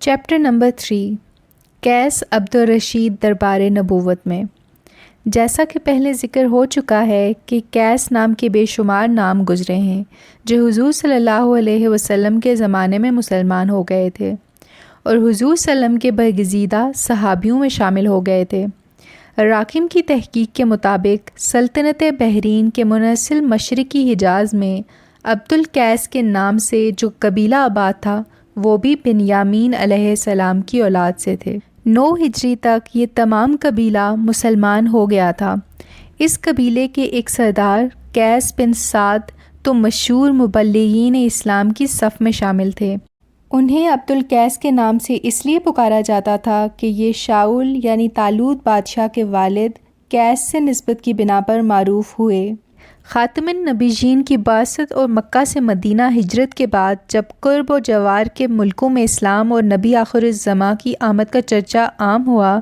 Chapter number 3 قیس عبدالرشید دربار نبوت میں۔ جیسا کہ پہلے ذکر ہو چکا ہے کہ قیس نام کے بے شمار نام گزرے ہیں جو حضور صلی اللہ علیہ وسلم کے زمانے میں مسلمان ہو گئے تھے اور حضور صلی اللہ علیہ وسلم کے برگزیدہ صحابیوں میں شامل ہو گئے تھے۔ راکم کی تحقیق کے مطابق سلطنت بحرین کے منحصر مشرقی حجاز میں عبد القیس کے نام سے جو قبیلہ آباد تھا وہ بھی بنیامین علیہ السلام کی اولاد سے تھے۔ 9 ہجری تک یہ تمام قبیلہ مسلمان ہو گیا تھا۔ اس قبیلے کے ایک سردار قیس بن سعد تو مشہور مبلغین اسلام کی صف میں شامل تھے۔ انہیں عبد القیس کے نام سے اس لیے پکارا جاتا تھا کہ یہ شاؤل یعنی طالوت بادشاہ کے والد قیس سے نسبت کی بنا پر معروف ہوئے۔ خاتم النبیین کی بعثت اور مکہ سے مدینہ ہجرت کے بعد جب قرب و جوار کے ملکوں میں اسلام اور نبی آخر الزماں کی آمد کا چرچا عام ہوا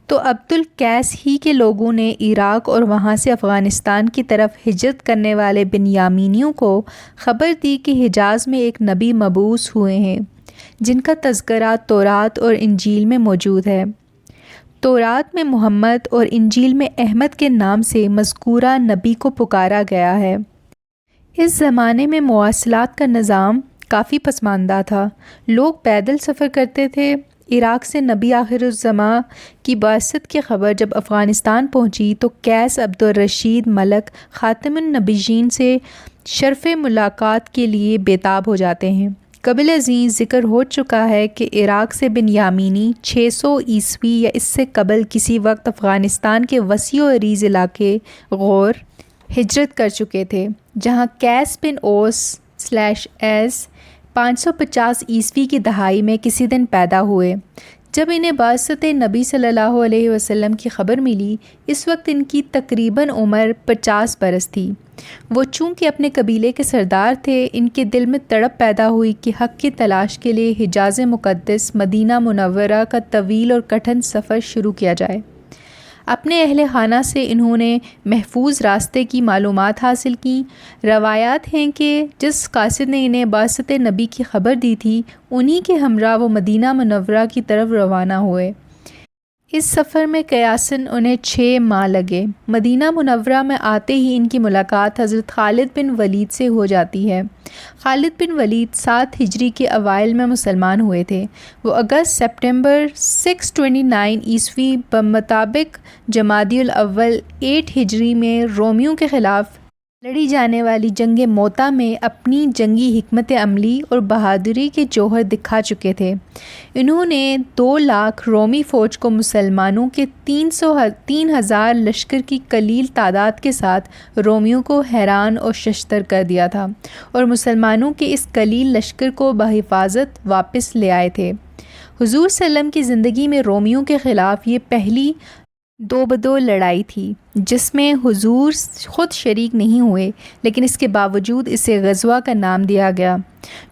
تو عبد القیس ہی کے لوگوں نے عراق اور وہاں سے افغانستان کی طرف ہجرت کرنے والے بنیامینیوں کو خبر دی کہ حجاز میں ایک نبی مبعوث ہوئے ہیں جن کا تذکرہ تورات اور انجیل میں موجود ہے۔ تورات میں محمد اور انجیل میں احمد کے نام سے مذکورہ نبی کو پکارا گیا ہے۔ اس زمانے میں مواصلات کا نظام کافی پسماندہ تھا۔ لوگ پیدل سفر کرتے تھے۔ عراق سے نبی آخر الزماں کی بعثت کی خبر جب افغانستان پہنچی تو قیس عبدالرشید ملک خاتم النبیین سے شرف ملاقات کے لیے بےتاب ہو جاتے ہیں۔ قبل ازیں ذکر ہو چکا ہے کہ عراق سے بنیامینی 600 عیسوی یا اس سے قبل کسی وقت افغانستان کے وسیع و عریض علاقے غور ہجرت کر چکے تھے، جہاں قیس بن اوس/ایس 550 عیسوی کی دہائی میں کسی دن پیدا ہوئے۔ جب انہیں بعثت نبی صلی اللہ علیہ وسلم کی خبر ملی، اس وقت ان کی تقریباً عمر 50 برس تھی۔ وہ چونکہ اپنے قبیلے کے سردار تھے، ان کے دل میں تڑپ پیدا ہوئی کہ حق کی تلاش کے لیے حجاز مقدس مدینہ منورہ کا طویل اور کٹھن سفر شروع کیا جائے۔ اپنے اہل خانہ سے انہوں نے محفوظ راستے کی معلومات حاصل کیں۔ روایات ہیں کہ جس قاصد نے انہیں بعثت نبی کی خبر دی تھی انہی کے ہمراہ وہ مدینہ منورہ کی طرف روانہ ہوئے۔ اس سفر میں قیاساً انہیں 6 ماہ لگے۔ مدینہ منورہ میں آتے ہی ان کی ملاقات حضرت خالد بن ولید سے ہو جاتی ہے۔ خالد بن ولید 7 ہجری کے اوائل میں مسلمان ہوئے تھے۔ وہ اگست-ستمبر 629 عیسوی بمطابق جمادی الاول 8 ہجری میں رومیوں کے خلاف لڑی جانے والی جنگ موتا میں اپنی جنگی حکمت عملی اور بہادری کے جوہر دکھا چکے تھے۔ انہوں نے 2 لاکھ رومی فوج کو مسلمانوں کے 3,000 لشکر کی قلیل تعداد کے ساتھ رومیوں کو حیران اور ششدر کر دیا تھا اور مسلمانوں کے اس قلیل لشکر کو بحفاظت واپس لے آئے تھے۔ حضور صلی اللہ علیہ وسلم کی زندگی میں رومیوں کے خلاف یہ پہلی 2 بدو لڑائی تھی جس میں حضور خود شریک نہیں ہوئے، لیکن اس کے باوجود اسے غزوہ کا نام دیا گیا،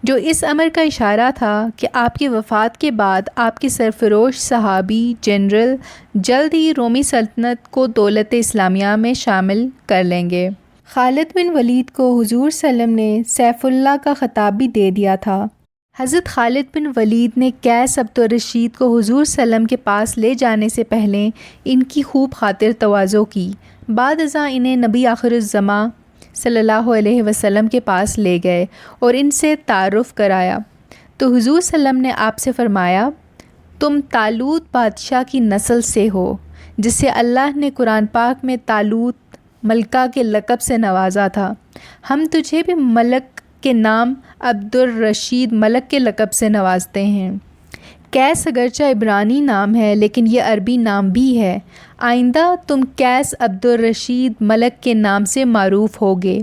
جو اس امر کا اشارہ تھا کہ آپ کی وفات کے بعد آپ کے سرفروش صحابی جنرل جلد ہی رومی سلطنت کو دولت اسلامیہ میں شامل کر لیں گے۔ خالد بن ولید کو حضور صلی اللہ علیہ وسلم نے سیف اللہ کا خطاب بھی دے دیا تھا۔ حضرت خالد بن ولید نے قیس عبدالرشید کو حضور صلی اللہ علیہ وسلم کے پاس لے جانے سے پہلے ان کی خوب خاطر تواضع کی۔ بعد ازاں انہیں نبی آخر الزماں صلی اللہ علیہ وسلم کے پاس لے گئے اور ان سے تعارف کرایا تو حضور صلی اللہ علیہ وسلم نے آپ سے فرمایا، تم طالوت بادشاہ کی نسل سے ہو جسے اللہ نے قرآن پاک میں طالوت ملکہ کے لقب سے نوازا تھا۔ ہم تجھے بھی ملک کے نام عبدالرشید ملک کے لقب سے نوازتے ہیں۔ قیس اگرچہ عبرانی نام ہے لیکن یہ عربی نام بھی ہے۔ آئندہ تم قیس عبدالرشید ملک کے نام سے معروف ہوگے۔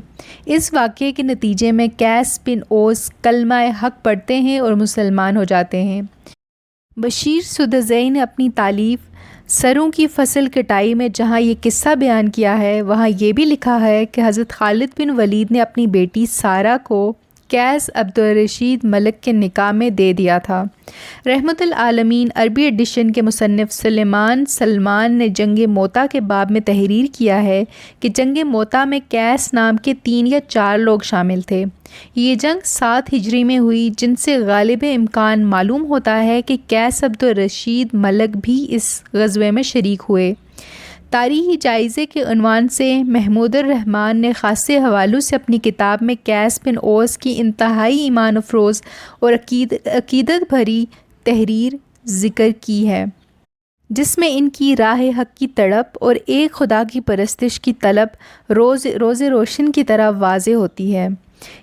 اس واقعے کے نتیجے میں قیس بن اوس کلمہ حق پڑھتے ہیں اور مسلمان ہو جاتے ہیں۔ بشیر سدوزئی نے اپنی تالیف سروں کی فصل کٹائی میں جہاں یہ قصہ بیان کیا ہے وہاں یہ بھی لکھا ہے کہ حضرت خالد بن ولید نے اپنی بیٹی سارہ کو قیس عبدالرشید ملک کے نکاح میں دے دیا تھا۔ رحمت العالمین عربی ایڈیشن کے مصنف سلیمان سلمان نے جنگ موتا کے باب میں تحریر کیا ہے کہ جنگ موتا میں قیس نام کے 3 یا 4 لوگ شامل تھے۔ یہ جنگ 7 ہجری میں ہوئی، جن سے غالب امکان معلوم ہوتا ہے کہ قیس عبدالرشید ملک بھی اس غزوے میں شریک ہوئے۔ تاریخی جائزے کے عنوان سے محمود الرحمن نے خاصے حوالوں سے اپنی کتاب میں قیس بن اوس کی انتہائی ایمان افروز اور عقیدت بھری تحریر ذکر کی ہے، جس میں ان کی راہ حق کی تڑپ اور ایک خدا کی پرستش کی طلب روز روشن کی طرح واضح ہوتی ہے۔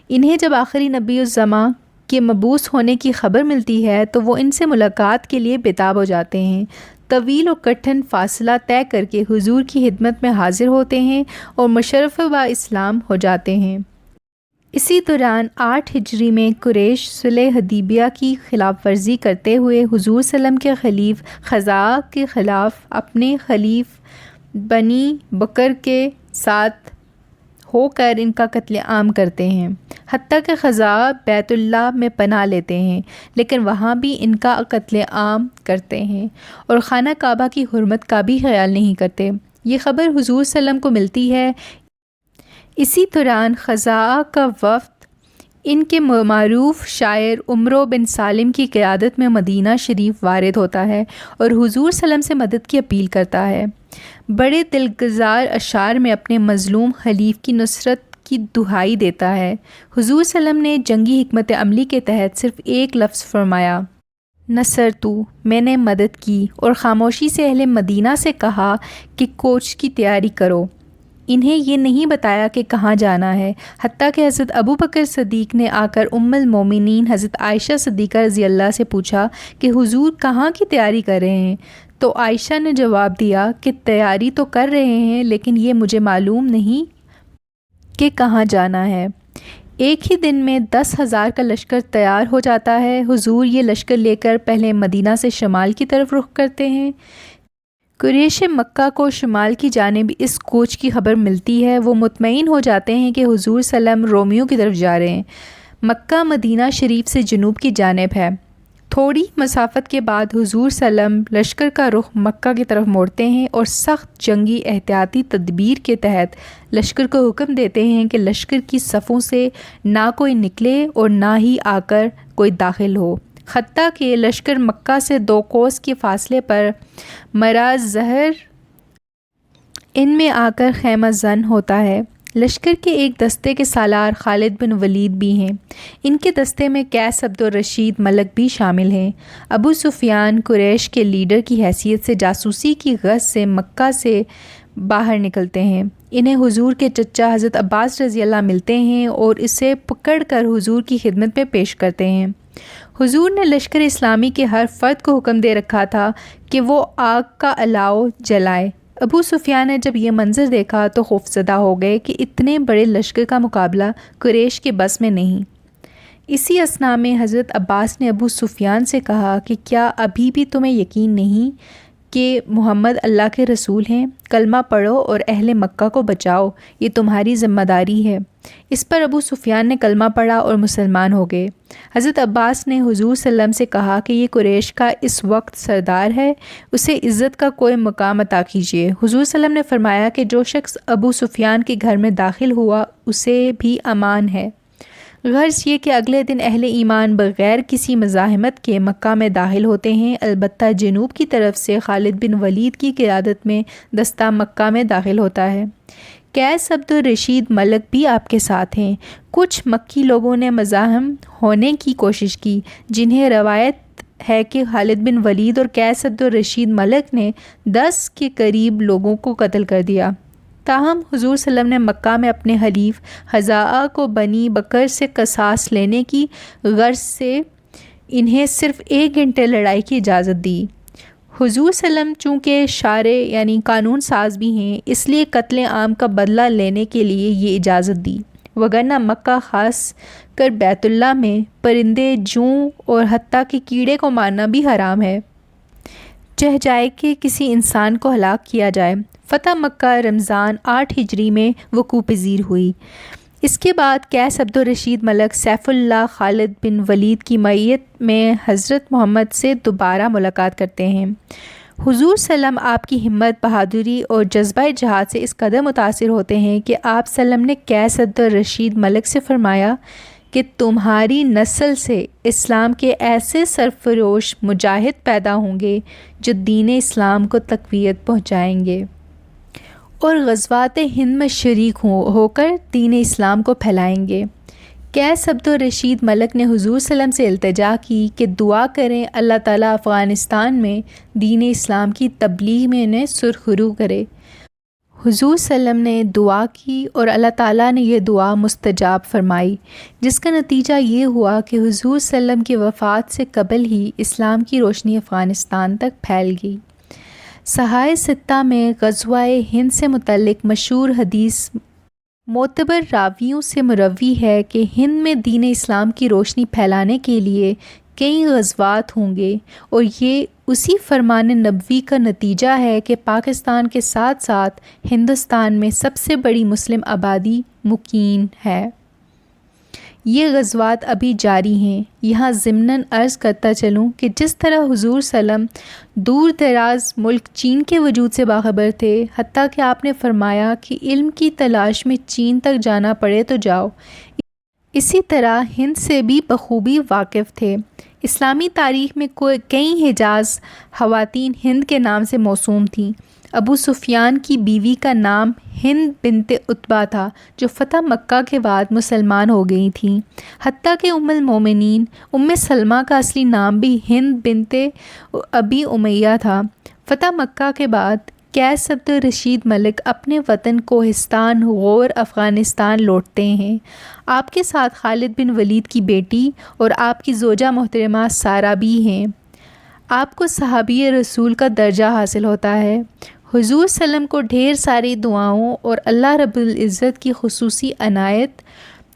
انہیں جب آخری نبی الزماں کے مبعوث ہونے کی خبر ملتی ہے تو وہ ان سے ملاقات کے لیے بےتاب ہو جاتے ہیں۔ طویل و کٹھن فاصلہ طے کر کے حضور کی خدمت میں حاضر ہوتے ہیں اور مشرف با اسلام ہو جاتے ہیں۔ اسی دوران 8 ہجری میں قریش صلح حدیبیہ کی خلاف ورزی کرتے ہوئے حضور صلی اللہ علیہ وسلم کے خلیف خزاعہ کے خلاف اپنے خلیف بنی بکر کے ساتھ ہو کر ان کا قتل عام کرتے ہیں، حتیٰ کہ خزاعہ بیت اللہ میں پناہ لیتے ہیں، لیکن وہاں بھی ان کا قتل عام کرتے ہیں اور خانہ کعبہ کی حرمت کا بھی خیال نہیں کرتے۔ یہ خبر حضور صلی اللہ علیہ وسلم کو ملتی ہے۔ اسی دوران خزاعہ کا وفد ان کے معروف شاعر عمرو بن سالم کی قیادت میں مدینہ شریف وارد ہوتا ہے اور حضور صلی اللہ علیہ وسلم سے مدد کی اپیل کرتا ہے۔ بڑے دلگزار اشعار میں اپنے مظلوم خلیف کی نصرت کی دہائی دیتا ہے۔ حضور صلی اللہ علیہ وسلم نے جنگی حکمت عملی کے تحت صرف ایک لفظ فرمایا، نصرتو، میں نے مدد کی، اور خاموشی سے اہل مدینہ سے کہا کہ کوچ کی تیاری کرو۔ انہیں یہ نہیں بتایا کہ کہاں جانا ہے، حتیٰ کہ حضرت ابو بکر صدیق نے آ کر ام المومنین حضرت عائشہ صدیقہ رضی اللہ سے پوچھا کہ حضور کہاں کی تیاری کر رہے ہیں؟ تو عائشہ نے جواب دیا کہ تیاری تو کر رہے ہیں، لیکن یہ مجھے معلوم نہیں کہ کہاں جانا ہے۔ ایک ہی دن میں 10,000 کا لشکر تیار ہو جاتا ہے۔ حضور یہ لشکر لے کر پہلے مدینہ سے شمال کی طرف رخ کرتے ہیں۔ قریش مکہ کو شمال کی جانب اس کوچ کی خبر ملتی ہے۔ وہ مطمئن ہو جاتے ہیں کہ حضور صلی اللہ علیہ وسلم رومیوں کی طرف جا رہے ہیں۔ مکہ مدینہ شریف سے جنوب کی جانب ہے۔ تھوڑی مسافت کے بعد حضور صلی اللہ علیہ وسلم لشکر کا رخ مکہ کی طرف موڑتے ہیں اور سخت جنگی احتیاطی تدبیر کے تحت لشکر کو حکم دیتے ہیں کہ لشکر کی صفوں سے نہ کوئی نکلے اور نہ ہی آ کر کوئی داخل ہو، حتیٰ کہ لشکر مکہ سے 2 کوس کے فاصلے پر مراز زہر ان میں آ کر خیمہ زن ہوتا ہے۔ لشکر کے ایک دستے کے سالار خالد بن ولید بھی ہیں۔ ان کے دستے میں قیس عبدالرشید ملک بھی شامل ہیں۔ ابو سفیان قریش کے لیڈر کی حیثیت سے جاسوسی کی غرض سے مکہ سے باہر نکلتے ہیں۔ انہیں حضور کے چچا حضرت عباس رضی اللہ ملتے ہیں اور اسے پکڑ کر حضور کی خدمت میں پیش کرتے ہیں۔ حضور نے لشکر اسلامی کے ہر فرد کو حکم دے رکھا تھا کہ وہ آگ کا الاؤ جلائے۔ ابو سفیان نے جب یہ منظر دیکھا تو خوفزدہ ہو گئے کہ اتنے بڑے لشکر کا مقابلہ قریش کے بس میں نہیں۔ اسی اثناء میں حضرت عباس نے ابو سفیان سے کہا کہ کیا ابھی بھی تمہیں یقین نہیں کہ محمد اللہ کے رسول ہیں؟ کلمہ پڑھو اور اہل مکہ کو بچاؤ، یہ تمہاری ذمہ داری ہے۔ اس پر ابو سفیان نے کلمہ پڑھا اور مسلمان ہو گئے۔ حضرت عباس نے حضور صلی اللہ علیہ وسلم سے کہا کہ یہ قریش کا اس وقت سردار ہے، اسے عزت کا کوئی مقام عطا کیجیے۔ حضور صلی اللہ علیہ وسلم نے فرمایا کہ جو شخص ابو سفیان کے گھر میں داخل ہوا اسے بھی امان ہے۔ غرض یہ کہ اگلے دن اہل ایمان بغیر کسی مزاحمت کے مکہ میں داخل ہوتے ہیں، البتہ جنوب کی طرف سے خالد بن ولید کی قیادت میں دستہ مکہ میں داخل ہوتا ہے۔ قیس عبدالرشید ملک بھی آپ کے ساتھ ہیں۔ کچھ مکی لوگوں نے مزاحم ہونے کی کوشش کی، جنہیں روایت ہے کہ خالد بن ولید اور قیس عبدالرشید ملک نے 10 کے قریب لوگوں کو قتل کر دیا۔ تاہم حضور صلی اللہ علیہ وسلم نے مکہ میں اپنے حلیف خزاعہ کو بنی بکر سے قصاص لینے کی غرض سے انہیں صرف 1 گھنٹے لڑائی کی اجازت دی۔ حضور صلی اللہ علیہ وسلم چونکہ شارع یعنی قانون ساز بھی ہیں، اس لیے قتل عام کا بدلہ لینے کے لیے یہ اجازت دی، وگرنہ مکہ خاص کر بیت اللہ میں پرندے، جوں اور حتیٰ کہ کیڑے کو مارنا بھی حرام ہے، چہ جائے کہ کسی انسان کو ہلاک کیا جائے۔ فتح مکہ رمضان 8 ہجری میں وقوع پذیر ہوئی۔ اس کے بعد قیس عبدالرشید ملک سیف اللہ خالد بن ولید کی معیت میں حضرت محمد سے دوبارہ ملاقات کرتے ہیں۔ حضور سلم آپ کی ہمت، بہادری اور جذبہ جہاد سے اس قدر متاثر ہوتے ہیں کہ آپ سلم نے قیس عبدالرشید ملک سے فرمایا کہ تمہاری نسل سے اسلام کے ایسے سرفروش مجاہد پیدا ہوں گے جو دین اسلام کو تقویت پہنچائیں گے اور غزوات ہند میں شریک ہو کر دین اسلام کو پھیلائیں گے۔ قیس عبدالرشید ملک نے حضور سلم سے التجا کی کہ دعا کریں اللہ تعالیٰ افغانستان میں دین اسلام کی تبلیغ میں انہیں سرخرو کرے۔ حضور سلم نے دعا کی اور اللہ تعالیٰ نے یہ دعا مستجاب فرمائی، جس کا نتیجہ یہ ہوا کہ حضور سلم کی وفات سے قبل ہی اسلام کی روشنی افغانستان تک پھیل گئی۔ صحائف ستہ میں غزوہ ہند سے متعلق مشہور حدیث معتبر راویوں سے مروی ہے کہ ہند میں دین اسلام کی روشنی پھیلانے کے لیے کئی غزوات ہوں گے، اور یہ اسی فرمان نبوی کا نتیجہ ہے کہ پاکستان کے ساتھ ساتھ ہندوستان میں سب سے بڑی مسلم آبادی مقیم ہے۔ یہ غزوات ابھی جاری ہیں۔ یہاں ضمناً عرض کرتا چلوں کہ جس طرح حضور سلم دور دراز ملک چین کے وجود سے باخبر تھے، حتیٰ کہ آپ نے فرمایا کہ علم کی تلاش میں چین تک جانا پڑے تو جاؤ، اسی طرح ہند سے بھی بخوبی واقف تھے۔ اسلامی تاریخ میں کئی حجاز خواتین ہند کے نام سے موسوم تھیں۔ ابو سفیان کی بیوی کا نام ہند بنت عتبہ تھا، جو فتح مکہ کے بعد مسلمان ہو گئی تھیں۔ حتیٰ کہ ام المومنین ام سلمہ کا اصلی نام بھی ہند بنت ابی امیہ تھا۔ فتح مکہ کے بعد قیس عبدالرشید ملک اپنے وطن کوہستان غور افغانستان لوٹتے ہیں۔ آپ کے ساتھ خالد بن ولید کی بیٹی اور آپ کی زوجہ محترمہ سارہ بھی ہیں۔ آپ کو صحابی رسول کا درجہ حاصل ہوتا ہے۔ حضور سلم کو ڈھیر ساری دعاؤں اور اللہ رب العزت کی خصوصی عنایت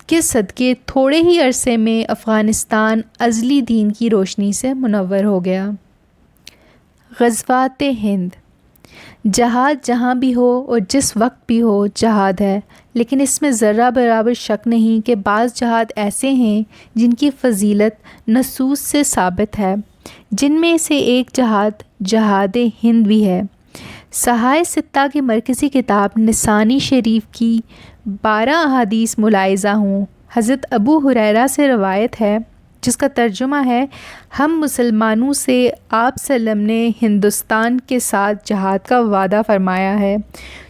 کے صدقے تھوڑے ہی عرصے میں افغانستان ازلی دین کی روشنی سے منور ہو گیا۔ غزوات ہند۔ جہاد جہاں بھی ہو اور جس وقت بھی ہو جہاد ہے، لیکن اس میں ذرہ برابر شک نہیں کہ بعض جہاد ایسے ہیں جن کی فضیلت نصوص سے ثابت ہے، جن میں سے ایک جہاد جہاد ہند بھی ہے۔ صحائف ستہ کی مرکزی کتاب نسانی شریف کی 12 احادیث ملاحظہ ہوں۔ حضرت ابو ہریرہ سے روایت ہے، جس کا ترجمہ ہے، ہم مسلمانوں سے آپ سلم نے ہندوستان کے ساتھ جہاد کا وعدہ فرمایا ہے،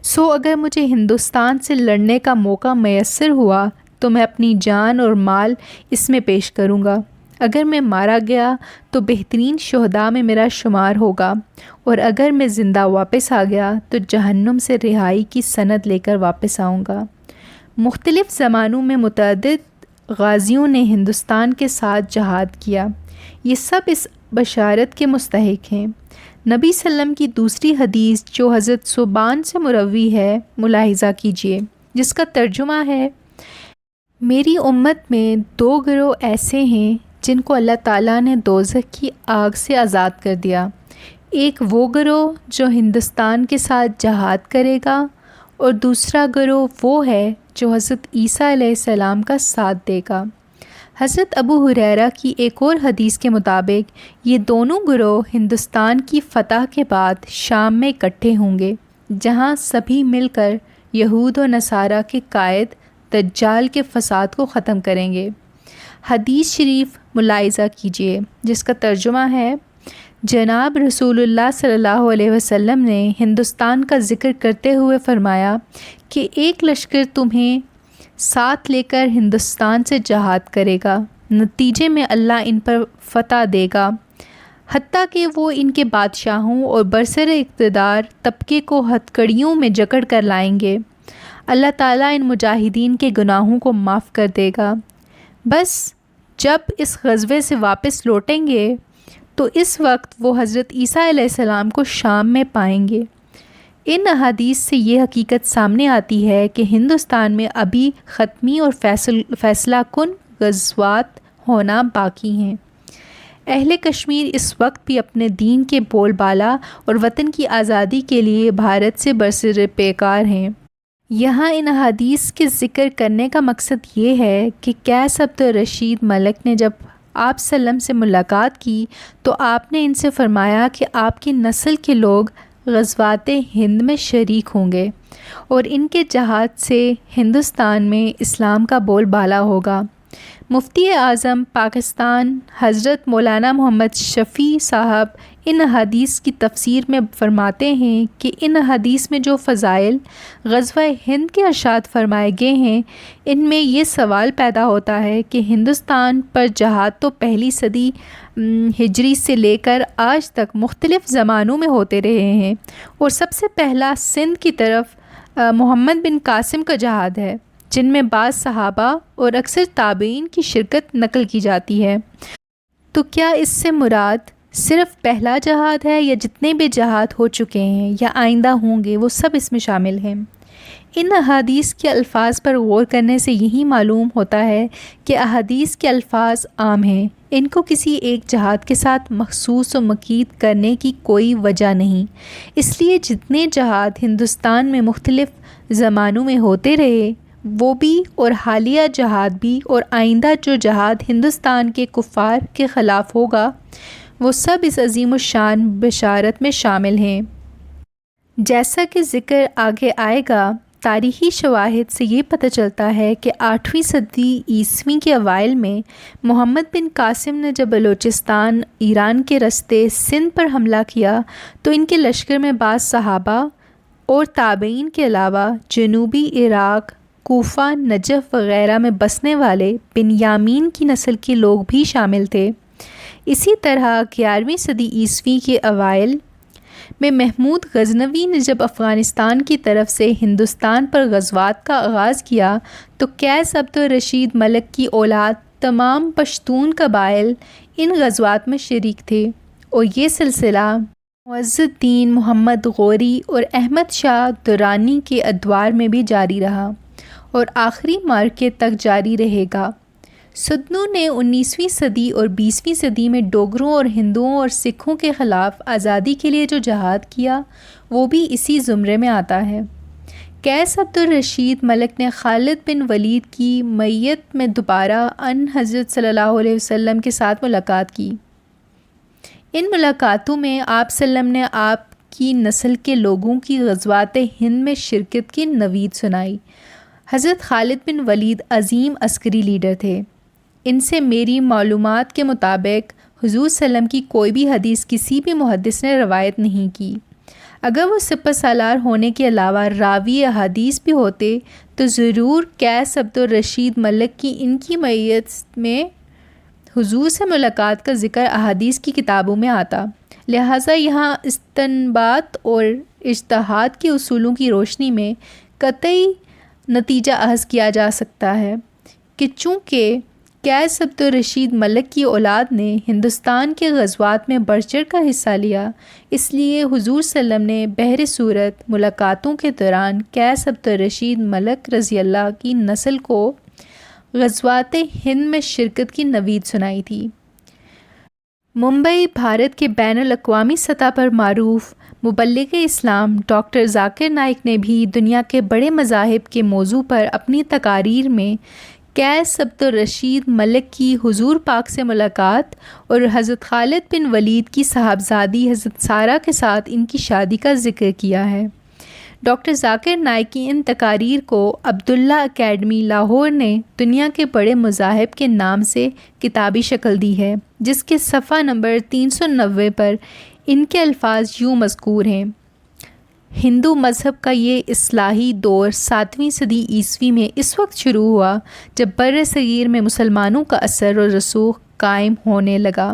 سو اگر مجھے ہندوستان سے لڑنے کا موقع میسر ہوا تو میں اپنی جان اور مال اس میں پیش کروں گا۔ اگر میں مارا گیا تو بہترین شہداء میں میرا شمار ہوگا، اور اگر میں زندہ واپس آ گیا تو جہنم سے رہائی کی سند لے کر واپس آؤں گا۔ مختلف زمانوں میں متعدد غازیوں نے ہندوستان کے ساتھ جہاد کیا، یہ سب اس بشارت کے مستحق ہیں۔ نبی صلی اللہ علیہ وسلم کی دوسری حدیث جو حضرت ثوبان سے مروی ہے ملاحظہ کیجیے، جس کا ترجمہ ہے، میری امت میں 2 گروہ ایسے ہیں جن کو اللہ تعالیٰ نے دوزخ کی آگ سے آزاد کر دیا۔ ایک وہ گروہ جو ہندوستان کے ساتھ جہاد کرے گا، اور دوسرا گروہ وہ ہے جو حضرت عیسیٰ علیہ السلام کا ساتھ دے گا۔ حضرت ابو ہریرہ کی ایک اور حدیث کے مطابق یہ دونوں گروہ ہندوستان کی فتح کے بعد شام میں اکٹھے ہوں گے، جہاں سبھی مل کر یہود و نصارہ کے قائد دجال کے فساد کو ختم کریں گے۔ حدیث شریف ملاحظہ کیجیے، جس کا ترجمہ ہے، جناب رسول اللہ صلی اللہ علیہ وسلم نے ہندوستان کا ذکر کرتے ہوئے فرمایا کہ ایک لشکر تمہیں ساتھ لے کر ہندوستان سے جہاد کرے گا، نتیجے میں اللہ ان پر فتح دے گا، حتیٰ کہ وہ ان کے بادشاہوں اور برسر اقتدار طبقے کو ہتھکڑیوں میں جکڑ کر لائیں گے۔ اللہ تعالیٰ ان مجاہدین کے گناہوں کو معاف کر دے گا۔ بس جب اس غزوے سے واپس لوٹیں گے تو اس وقت وہ حضرت عیسیٰ علیہ السلام کو شام میں پائیں گے۔ ان احادیث سے یہ حقیقت سامنے آتی ہے کہ ہندوستان میں ابھی ختمی اور فیصلہ کن غزوات ہونا باقی ہیں۔ اہل کشمیر اس وقت بھی اپنے دین کے بول بالا اور وطن کی آزادی کے لیے بھارت سے برسر پیکار ہیں۔ یہاں ان احادیث کے ذکر کرنے کا مقصد یہ ہے کہ قیس عبدالرشید ملک نے جب آپ صلی اللہ علیہ وسلم سے ملاقات کی تو آپ نے ان سے فرمایا کہ آپ کی نسل کے لوگ غزوات ہند میں شریک ہوں گے اور ان کے جہاد سے ہندوستان میں اسلام کا بول بالا ہوگا۔ مفتی اعظم پاکستان حضرت مولانا محمد شفیع صاحب ان حدیث کی تفسیر میں فرماتے ہیں کہ ان حدیث میں جو فضائل غزوہ ہند کے ارشاد فرمائے گئے ہیں، ان میں یہ سوال پیدا ہوتا ہے کہ ہندوستان پر جہاد تو پہلی صدی ہجری سے لے کر آج تک مختلف زمانوں میں ہوتے رہے ہیں، اور سب سے پہلا سندھ کی طرف محمد بن قاسم کا جہاد ہے، جن میں بعض صحابہ اور اکثر تابعین کی شرکت نقل کی جاتی ہے۔ تو کیا اس سے مراد صرف پہلا جہاد ہے، یا جتنے بھی جہاد ہو چکے ہیں یا آئندہ ہوں گے وہ سب اس میں شامل ہیں؟ ان احادیث کے الفاظ پر غور کرنے سے یہی معلوم ہوتا ہے کہ احادیث کے الفاظ عام ہیں، ان کو کسی ایک جہاد کے ساتھ مخصوص و مقید کرنے کی کوئی وجہ نہیں۔ اس لیے جتنے جہاد ہندوستان میں مختلف زمانوں میں ہوتے رہے، وہ بھی اور حالیہ جہاد بھی، اور آئندہ جو جہاد ہندوستان کے کفار کے خلاف ہوگا، وہ سب اس عظیم الشان بشارت میں شامل ہیں۔ جیسا کہ ذکر آگے آئے گا، تاریخی شواہد سے یہ پتہ چلتا ہے کہ 8ویں صدی عیسوی کے اوائل میں محمد بن قاسم نے جب بلوچستان ایران کے رستے سندھ پر حملہ کیا تو ان کے لشکر میں بعض صحابہ اور تابعین کے علاوہ جنوبی عراق، کوفہ، نجف وغیرہ میں بسنے والے بنیامین کی نسل کے لوگ بھی شامل تھے۔ اسی طرح 11ویں صدی عیسوی کے اوائل میں محمود غزنوی نے جب افغانستان کی طرف سے ہندوستان پر غزوات کا آغاز کیا تو قیس عبدالرشید ملک کی اولاد تمام پشتون قبائل ان غزوات میں شریک تھے، اور یہ سلسلہ معز الدین محمد غوری اور احمد شاہ درانی کے ادوار میں بھی جاری رہا اور آخری مارکے تک جاری رہے گا۔ سدنو نے 19ویں صدی اور 20ویں صدی میں ڈوگروں اور ہندوؤں اور سکھوں کے خلاف آزادی کے لیے جو جہاد کیا، وہ بھی اسی زمرے میں آتا ہے۔ قیس عبدالرشید ملک نے خالد بن ولید کی معیت میں دوبارہ ان حضرت صلی اللہ علیہ وسلم کے ساتھ ملاقات کی۔ ان ملاقاتوں میں آپ صلی اللہ علیہ وسلم نے آپ کی نسل کے لوگوں کی غزوات ہند میں شرکت کی نوید سنائی۔ حضرت خالد بن ولید عظیم عسکری لیڈر تھے۔ ان سے میری معلومات کے مطابق حضور صلی اللہ علیہ وسلم کی کوئی بھی حدیث کسی بھی محدث نے روایت نہیں کی۔ اگر وہ سپہ سالار ہونے کے علاوہ راوی احادیث بھی ہوتے تو ضرور قیس عبدالرشید ملک کی ان کی معیت میں حضور سے ملاقات کا ذکر احادیث کی کتابوں میں آتا۔ لہٰذا یہاں استنباط اور اجتہاد کے اصولوں کی روشنی میں قطعی نتیجہ اخذ کیا جا سکتا ہے کہ چونکہ قیس عبدالرشید ملک کی اولاد نے ہندوستان کے غزوات میں بڑھ چڑھ کر حصہ لیا، اس لیے حضور صلی اللہ علیہ وسلم نے بہر صورت ملاقاتوں کے دوران قیس عبدالرشید ملک رضی اللہ کی نسل کو غزوات ہند میں شرکت کی نوید سنائی تھی۔ ممبئی، بھارت کے بین الاقوامی سطح پر معروف مبلغ اسلام ڈاکٹر ذاکر نائک نے بھی دنیا کے بڑے مذاہب کے موضوع پر اپنی تقاریر میں قیس عبدالرشید ملک کی حضور پاک سے ملاقات اور حضرت خالد بن ولید کی صاحبزادی حضرت سارہ کے ساتھ ان کی شادی کا ذکر کیا ہے۔ ڈاکٹر ذاکر نائک کی ان تقاریر کو عبداللہ اکیڈمی لاہور نے دنیا کے بڑے مذاہب کے نام سے کتابی شکل دی ہے، جس کے صفحہ نمبر 390 پر ان کے الفاظ یوں مذکور ہیں: ہندو مذہب کا یہ اصلاحی دور 7ویں صدی عیسوی میں اس وقت شروع ہوا جب بر صغیر میں مسلمانوں کا اثر و رسوخ قائم ہونے لگا۔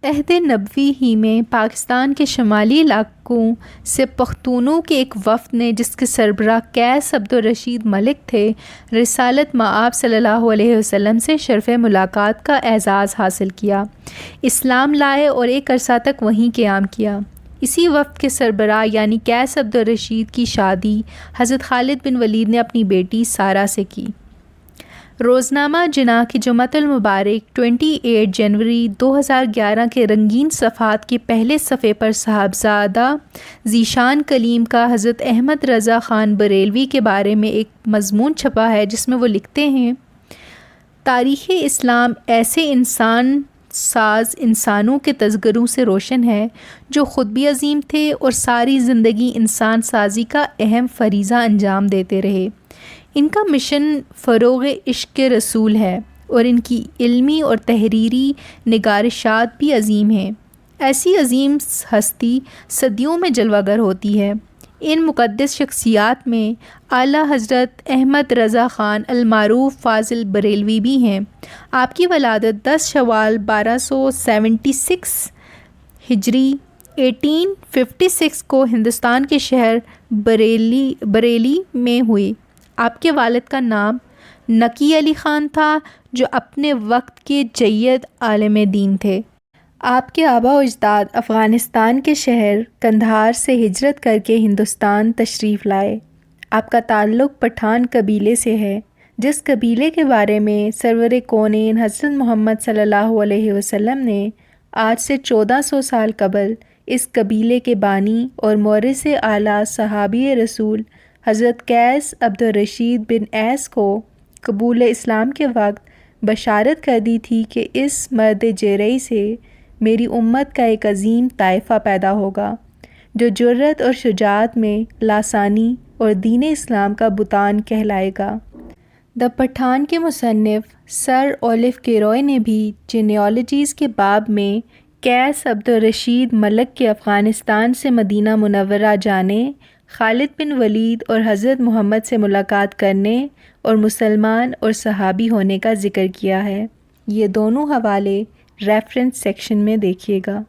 عہد نبوی ہی میں پاکستان کے شمالی علاقوں سے پختونوں کے ایک وفد نے، جس کے سربراہ قیس عبدالرشید ملک تھے، رسالت مآب صلی اللہ علیہ وسلم سے شرف ملاقات کا اعزاز حاصل کیا، اسلام لائے اور ایک عرصہ تک وہیں قیام کیا۔ اسی وفد کے سربراہ یعنی قیس عبدالرشید کی شادی حضرت خالد بن ولید نے اپنی بیٹی سارہ سے کی۔ روزنامہ جناح کی جمعۃ المبارک 28 جنوری 2011 کے رنگین صفحات کے پہلے صفحے پر صاحبزادہ ذیشان کلیم کا حضرت احمد رضا خان بریلوی کے بارے میں ایک مضمون چھپا ہے، جس میں وہ لکھتے ہیں: تاریخ اسلام ایسے انسان ساز انسانوں کے تذکروں سے روشن ہے جو خود بھی عظیم تھے اور ساری زندگی انسان سازی کا اہم فریضہ انجام دیتے رہے۔ ان کا مشن فروغ عشق رسول ہے اور ان کی علمی اور تحریری نگارشات بھی عظیم ہیں۔ ایسی عظیم ہستی صدیوں میں جلوہ گر ہوتی ہے۔ ان مقدس شخصیات میں اعلیٰ حضرت احمد رضا خان المعروف فاضل بریلوی بھی ہیں۔ آپ کی ولادت 10 شوال 1276 ہجری 1856 کو ہندوستان کے شہر بریلی میں ہوئی۔ آپ کے والد کا نام نقی علی خان تھا، جو اپنے وقت کے جید عالم دین تھے۔ آپ کے آبا و اجداد افغانستان کے شہر قندھار سے ہجرت کر کے ہندوستان تشریف لائے۔ آپ کا تعلق پٹھان قبیلے سے ہے، جس قبیلے کے بارے میں سرور کونین حضرت محمد صلی اللہ علیہ وسلم نے آج سے 1400 سال قبل اس قبیلے کے بانی اور مورث اعلیٰ صحابی رسول حضرت قیس عبدالرشید بن ایس کو قبول اسلام کے وقت بشارت کر دی تھی کہ اس مرد جرئی سے میری امت کا ایک عظیم طائفہ پیدا ہوگا، جو جرأت اور شجاعت میں لاسانی اور دین اسلام کا بتان کہلائے گا۔ دی پٹھان کے مصنف سر اولف کیروئے نے بھی جینیالوجیز کے باب میں قیس عبدالرشید ملک کے افغانستان سے مدینہ منورہ جانے، خالد بن ولید اور حضرت محمد سے ملاقات کرنے اور مسلمان اور صحابی ہونے کا ذکر کیا ہے۔ یہ دونوں حوالے ریفرنس سیکشن میں دیکھیے گا۔